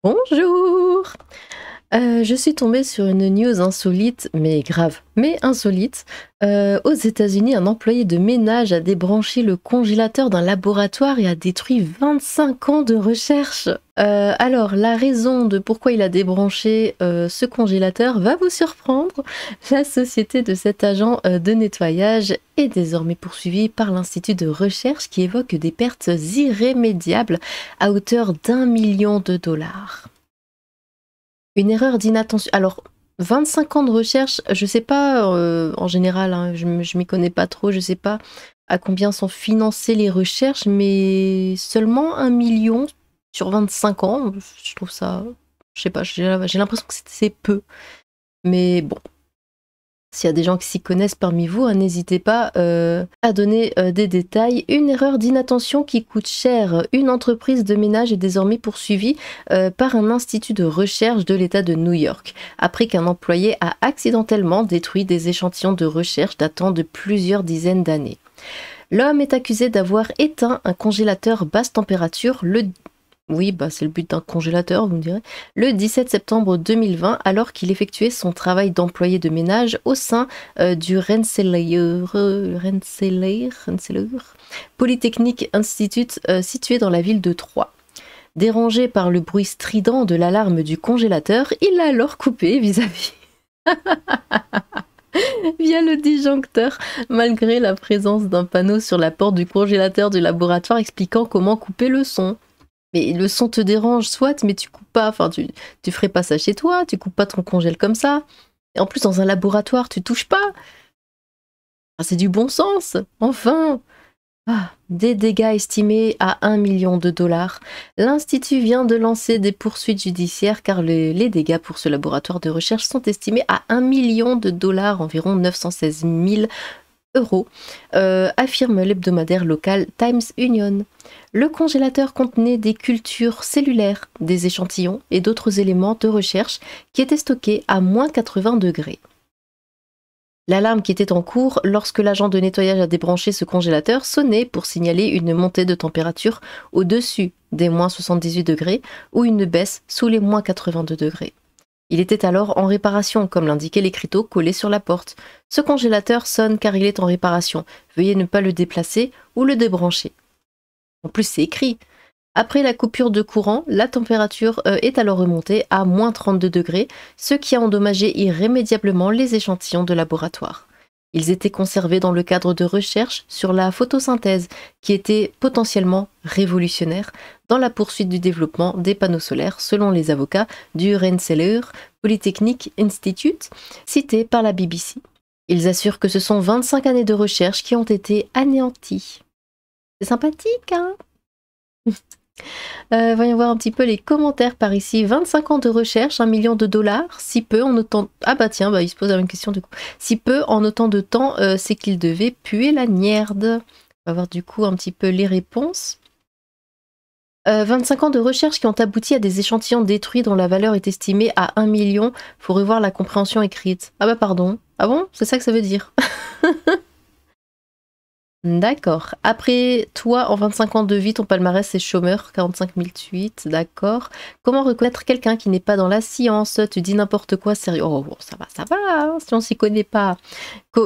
Bonjour! Je suis tombée sur une news insolite, mais grave, mais insolite. Aux États-Unis, un employé de ménage a débranché le congélateur d'un laboratoire et a détruit 25 ans de recherche. Alors, la raison de pourquoi il a débranché ce congélateur va vous surprendre. La société de cet agent de nettoyage est désormais poursuivie par l'Institut de recherche qui évoque des pertes irrémédiables à hauteur d'1 million de dollars. Une erreur d'inattention. Alors, 25 ans de recherche, je sais pas, en général, hein, je m'y connais pas trop, je sais pas à combien sont financées les recherches, mais seulement 1 million sur 25 ans, je trouve ça, je sais pas, j'ai l'impression que c'est peu. Mais bon, s'il y a des gens qui s'y connaissent parmi vous, hein, n'hésitez pas à donner des détails. Une erreur d'inattention qui coûte cher. Une entreprise de ménage est désormais poursuivie par un institut de recherche de l'État de New York, après qu'un employé a accidentellement détruit des échantillons de recherche datant de plusieurs dizaines d'années. L'homme est accusé d'avoir éteint un congélateur basse température oui, bah c'est le but d'un congélateur, vous me direz. Le 17 septembre 2020, alors qu'il effectuait son travail d'employé de ménage au sein du Rensselaer Polytechnic Institute situé dans la ville de Troyes. Dérangé par le bruit strident de l'alarme du congélateur, il l'a alors coupé vis-à-vis via le disjoncteur, malgré la présence d'un panneau sur la porte du congélateur du laboratoire expliquant comment couper le son. Mais le son te dérange, soit, mais tu coupes pas, enfin, tu ferais pas ça chez toi, tu coupes pas ton congèle comme ça. Et en plus, dans un laboratoire, tu touches pas. Enfin, c'est du bon sens, enfin. Des dégâts estimés à 1 million de dollars. L'Institut vient de lancer des poursuites judiciaires car les dégâts pour ce laboratoire de recherche sont estimés à 1 million de dollars, environ 916 000 euros, affirme l'hebdomadaire local Times Union. Le congélateur contenait des cultures cellulaires, des échantillons et d'autres éléments de recherche qui étaient stockés à moins 80 degrés. L'alarme qui était en cours lorsque l'agent de nettoyage a débranché ce congélateur sonnait pour signaler une montée de température au-dessus des moins 78 degrés ou une baisse sous les moins 82 degrés. Il était alors en réparation, comme l'indiquaient les criteaux collés sur la porte. Ce congélateur sonne car il est en réparation. Veuillez ne pas le déplacer ou le débrancher. En plus, c'est écrit. Après la coupure de courant, la température est alors remontée à moins 32 degrés, ce qui a endommagé irrémédiablement les échantillons de laboratoire. Ils étaient conservés dans le cadre de recherche sur la photosynthèse, qui était potentiellement révolutionnaire dans la poursuite du développement des panneaux solaires, selon les avocats du Rensselaer Polytechnic Institute, cités par la BBC. Ils assurent que ce sont 25 années de recherche qui ont été anéanties. C'est sympathique, hein? Voyons voir un petit peu les commentaires par ici. 25 ans de recherche, 1 million de dollars, si peu en autant... Ah bah tiens, bah il se pose la même question du coup. Si peu en autant de temps, c'est qu'il devait puer la merde. On va voir du coup un petit peu les réponses. 25 ans de recherche qui ont abouti à des échantillons détruits dont la valeur est estimée à 1 million. Faut revoir la compréhension écrite. Ah bah pardon. Ah bon? C'est ça que ça veut dire? D'accord. Après, toi, en 25 ans de vie, ton palmarès, c'est chômeur, 45 000 tweets, d'accord. Comment reconnaître quelqu'un qui n'est pas dans la science? Tu dis n'importe quoi, sérieux. Oh, bon, ça va, hein, si on s'y connaît pas.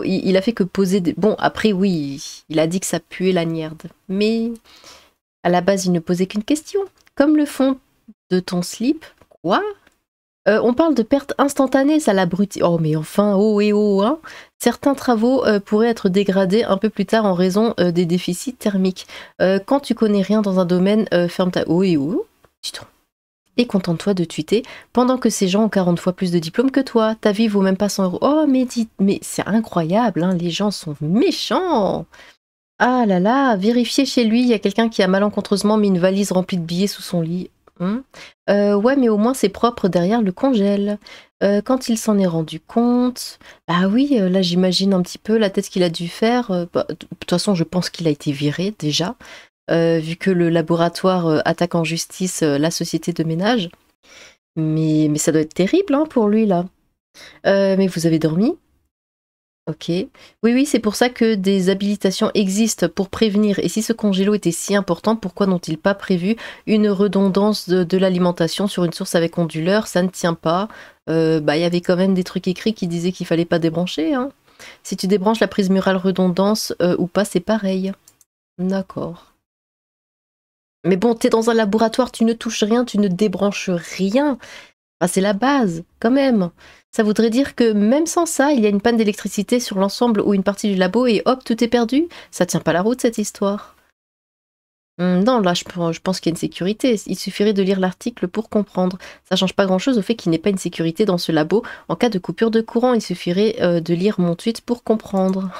Il a fait que poser des... Bon, après, oui, il a dit que ça puait la merde. Mais, à la base, il ne posait qu'une question. Comme le fond de ton slip. Quoi? On parle de perte instantanée, ça l'abrutit. Oh, mais enfin, oh et oh, hein. Certains travaux pourraient être dégradés un peu plus tard en raison des déficits thermiques. Quand tu connais rien dans un domaine, ferme ta oh et oh, putain. Et contente-toi de tweeter pendant que ces gens ont 40 fois plus de diplômes que toi. Ta vie vaut même pas 100 euros. Oh, mais c'est incroyable, hein, les gens sont méchants. Ah là là, vérifiez chez lui, il y a quelqu'un qui a malencontreusement mis une valise remplie de billets sous son lit. Ouais, mais au moins c'est propre derrière le congèle. Quand il s'en est rendu compte, bah oui, là j'imagine un petit peu la tête qu'il a dû faire. Bah, de toute façon, je pense qu'il a été viré déjà, vu que le laboratoire attaque en justice la société de ménage. Mais ça doit être terrible hein, pour lui là. Mais vous avez dormi? Ok. Oui, oui, c'est pour ça que des habilitations existent pour prévenir. Et si ce congélo était si important, pourquoi n'ont-ils pas prévu une redondance de l'alimentation sur une source avec onduleur? Ça ne tient pas. Bah, il y avait quand même des trucs écrits qui disaient qu'il fallait pas débrancher, hein. Si tu débranches la prise murale redondance ou pas, c'est pareil. D'accord. Mais bon, t'es dans un laboratoire, tu ne touches rien, tu ne débranches rien. Enfin, c'est la base, quand même. Ça voudrait dire que même sans ça, il y a une panne d'électricité sur l'ensemble ou une partie du labo et hop, tout est perdu. Ça tient pas la route, cette histoire. Non, là, je pense qu'il y a une sécurité. Il suffirait de lire l'article pour comprendre. Ça change pas grand-chose au fait qu'il n'y ait pas une sécurité dans ce labo. En cas de coupure de courant, il suffirait de lire mon tweet pour comprendre.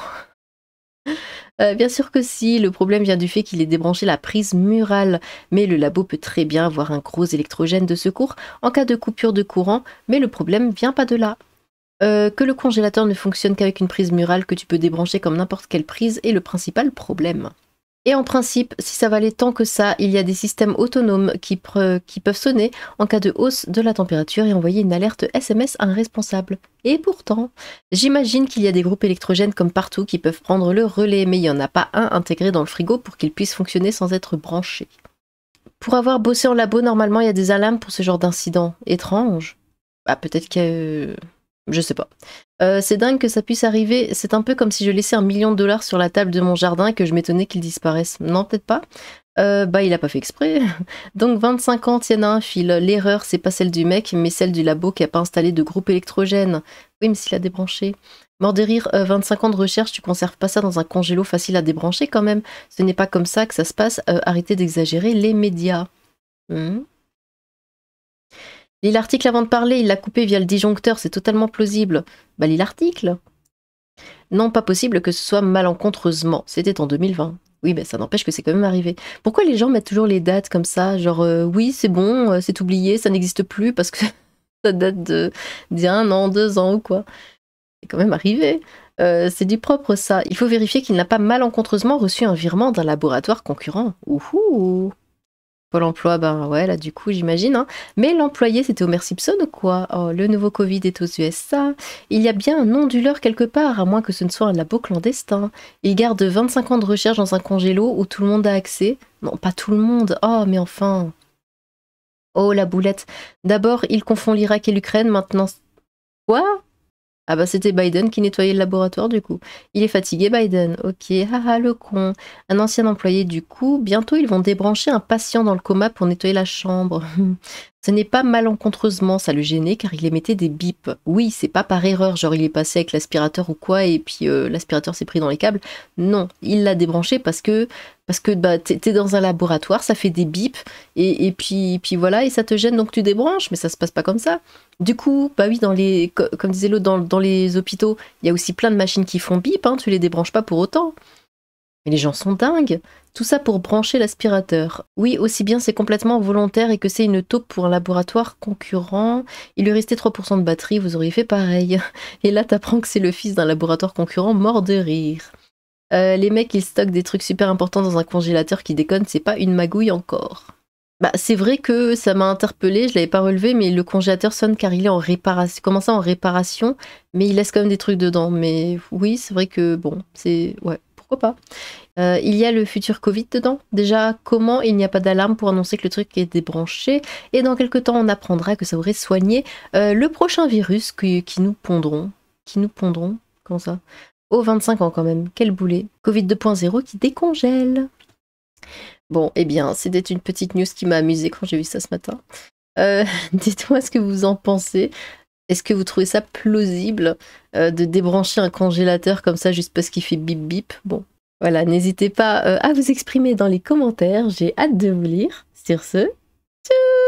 Bien sûr que si, le problème vient du fait qu'il ait débranché la prise murale, mais le labo peut très bien avoir un gros électrogène de secours en cas de coupure de courant, mais le problème vient pas de là. Que le congélateur ne fonctionne qu'avec une prise murale que tu peux débrancher comme n'importe quelle prise est le principal problème. Et en principe, si ça valait tant que ça, il y a des systèmes autonomes qui peuvent sonner en cas de hausse de la température et envoyer une alerte SMS à un responsable. Et pourtant, j'imagine qu'il y a des groupes électrogènes comme partout qui peuvent prendre le relais, mais il n'y en a pas un intégré dans le frigo pour qu'il puisse fonctionner sans être branché. Pour avoir bossé en labo, normalement, il y a des alarmes pour ce genre d'incident. Étrange. Bah, peut-être que... Je sais pas. C'est dingue que ça puisse arriver. C'est un peu comme si je laissais $1 000 000 sur la table de mon jardin et que je m'étonnais qu'il disparaisse. Non, peut-être pas. Bah, il a pas fait exprès. Donc 25 ans tiennent à un fil. L'erreur, c'est pas celle du mec, mais celle du labo qui a pas installé de groupe électrogène. Oui, mais s'il a débranché. Mort de rire, 25 ans de recherche, tu conserves pas ça dans un congélo facile à débrancher quand même. Ce n'est pas comme ça que ça se passe. Arrêtez d'exagérer les médias. Lis l'article avant de parler, il l'a coupé via le disjoncteur, c'est totalement plausible. Bah lis l'article. Non, pas possible que ce soit malencontreusement. C'était en 2020. Oui, mais ça n'empêche que c'est quand même arrivé. Pourquoi les gens mettent toujours les dates comme ça? Genre, oui, c'est bon, c'est oublié, ça n'existe plus parce que ça date d'il y a 1 an, 2 ans ou quoi. C'est quand même arrivé. C'est du propre ça. Il faut vérifier qu'il n'a pas malencontreusement reçu un virement d'un laboratoire concurrent. Ouhou! Pôle emploi, ben ouais, là du coup, j'imagine, hein. Mais l'employé, c'était Homer Simpson ou quoi? Oh, le nouveau Covid est aux USA. Il y a bien un onduleur quelque part, à moins que ce ne soit un labo clandestin. Il garde 25 ans de recherche dans un congélo où tout le monde a accès. Non, pas tout le monde. Oh, mais enfin. Oh, la boulette. D'abord, il confond l'Irak et l'Ukraine, maintenant... Quoi? Ah bah c'était Biden qui nettoyait le laboratoire du coup. Il est fatigué Biden, ok, haha le con. Un ancien employé du coup, bientôt ils vont débrancher un patient dans le coma pour nettoyer la chambre. Ce n'est pas malencontreusement, ça le gênait car il émettait des bips. Oui, c'est pas par erreur, genre il est passé avec l'aspirateur ou quoi et puis l'aspirateur s'est pris dans les câbles. Non, il l'a débranché parce que bah, t'es dans un laboratoire, ça fait des bips et puis voilà et ça te gêne donc tu débranches, mais ça se passe pas comme ça. Du coup, bah oui, comme disait l'autre, dans les hôpitaux, il y a aussi plein de machines qui font bip, hein, tu les débranches pas pour autant. Mais les gens sont dingues. Tout ça pour brancher l'aspirateur. Oui, aussi bien c'est complètement volontaire et que c'est une taupe pour un laboratoire concurrent. Il lui restait 3% de batterie, vous auriez fait pareil. Et là, t'apprends que c'est le fils d'un laboratoire concurrent mort de rire. Les mecs, ils stockent des trucs super importants dans un congélateur qui déconne, c'est pas une magouille encore. Bah, c'est vrai que ça m'a interpellée, je l'avais pas relevé, mais le congélateur sonne car il est en réparation, commencé en réparation, mais il laisse quand même des trucs dedans. Mais oui, c'est vrai que bon, c'est... Ouais, pourquoi pas. Il y a le futur Covid dedans. Déjà, comment il n'y a pas d'alarme pour annoncer que le truc est débranché. Et dans quelques temps, on apprendra que ça aurait soigné le prochain virus qui nous pondront. Qui nous pondront. Comment ça? Oh, 25 ans quand même. Quel boulet. Covid 2.0 qui décongèle. Bon, eh bien, c'était une petite news qui m'a amusée quand j'ai vu ça ce matin. Dites-moi ce que vous en pensez. Est-ce que vous trouvez ça plausible de débrancher un congélateur comme ça juste parce qu'il fait bip bip? Bon, voilà, n'hésitez pas à vous exprimer dans les commentaires. J'ai hâte de vous lire. Sur ce, tchou!